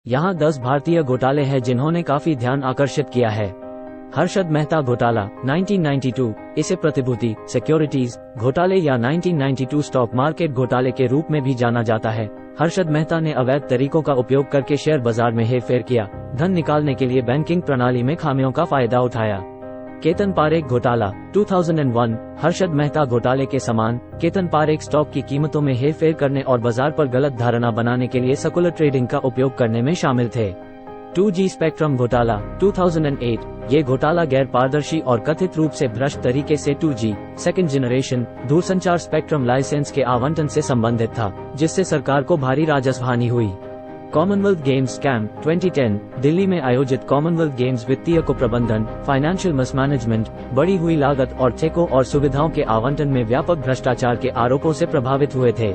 यहाँ 10 भारतीय घोटाले हैं जिन्होंने काफी ध्यान आकर्षित किया है। हर्षद मेहता घोटाला 1992, इसे प्रतिभूति सिक्योरिटीज घोटाले या 1992 स्टॉक मार्केट घोटाले के रूप में भी जाना जाता है। हर्षद मेहता ने अवैध तरीकों का उपयोग करके शेयर बाजार में हेरफेर किया, धन निकालने के लिए बैंकिंग प्रणाली में खामियों का फायदा उठाया। केतन पारेख घोटाला 2001, हर्षद मेहता घोटाले के समान केतन पारेख स्टॉक की कीमतों में हेरफेर करने और बाजार पर गलत धारणा बनाने के लिए सर्कुलर ट्रेडिंग का उपयोग करने में शामिल थे। 2G स्पेक्ट्रम घोटाला 2008, ये घोटाला गैर पारदर्शी और कथित रूप से भ्रष्ट तरीके से 2G सेकेंड जनरेशन दूरसंचार स्पेक्ट्रम लाइसेंस के आवंटन से संबंधित था, जिससे सरकार को भारी राजस्व हानि हुई। कॉमनवेल्थ गेम्स स्कैम 2010, दिल्ली में आयोजित कॉमनवेल्थ गेम्स वित्तीय को प्रबंधन, फाइनेंशियल मिसमैनेजमेंट, बढ़ी हुई लागत और ठेकों और सुविधाओं के आवंटन में व्यापक भ्रष्टाचार के आरोपों से प्रभावित हुए थे।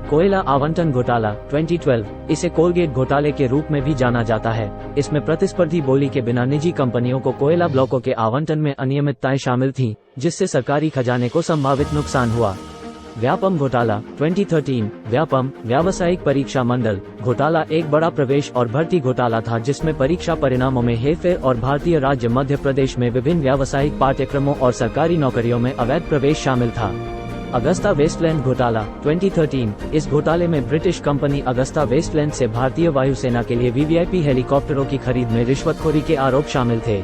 कोयला आवंटन घोटाला 2012, इसे कोलगेट घोटाले के रूप में भी जाना जाता है। इसमें प्रतिस्पर्धी बोली के बिना निजी कंपनियों को कोयला ब्लॉकों के आवंटन में अनियमितताएं शामिल थीं, जिससे सरकारी खजाने को संभावित नुकसान हुआ। व्यापम घोटाला 2013, व्यापम व्यावसायिक परीक्षा मंडल घोटाला एक बड़ा प्रवेश और भर्ती घोटाला था, जिसमें परीक्षा परिणामों में हेरफेर और भारतीय राज्य मध्य प्रदेश में विभिन्न व्यावसायिक पाठ्यक्रमों और सरकारी नौकरियों में अवैध प्रवेश शामिल था। अगस्ता वेस्टलैंड घोटाला 2013, इस घोटाले में ब्रिटिश कंपनी अगस्ता वेस्टलैंड से भारतीय वायुसेना के लिए वीवीआईपी हेलीकॉप्टरों की खरीद में रिश्वतखोरी के आरोप शामिल थे।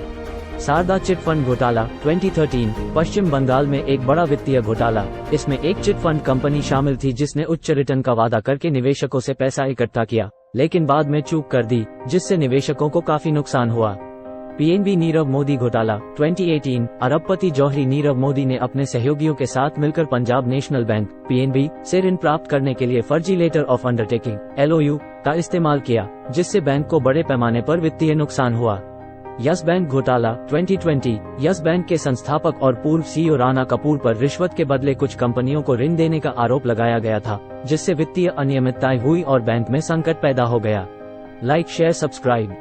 शारदा चिट फंड घोटाला 2013, पश्चिम बंगाल में एक बड़ा वित्तीय घोटाला। इसमें एक चिट फंड कंपनी शामिल थी जिसने उच्च रिटर्न का वादा करके निवेशकों से पैसा इकट्ठा किया, लेकिन बाद में चूक कर दी, जिससे निवेशकों को काफी नुकसान हुआ। पीएनबी नीरव मोदी घोटाला 2018, अरबपति जौहरी नीरव मोदी ने अपने सहयोगियों के साथ मिलकर पंजाब नेशनल बैंक पीएनबी से ऋण प्राप्त करने के लिए फर्जी लेटर ऑफ अंडरटेकिंग LOU का इस्तेमाल किया, जिससे बैंक को बड़े पैमाने पर वित्तीय नुकसान हुआ। यस बैंक घोटाला 2020, यस बैंक के संस्थापक और पूर्व CEO राणा कपूर पर रिश्वत के बदले कुछ कंपनियों को ऋण देने का आरोप लगाया गया था, जिससे वित्तीय अनियमितताएं हुई और बैंक में संकट पैदा हो गया। Like share subscribe.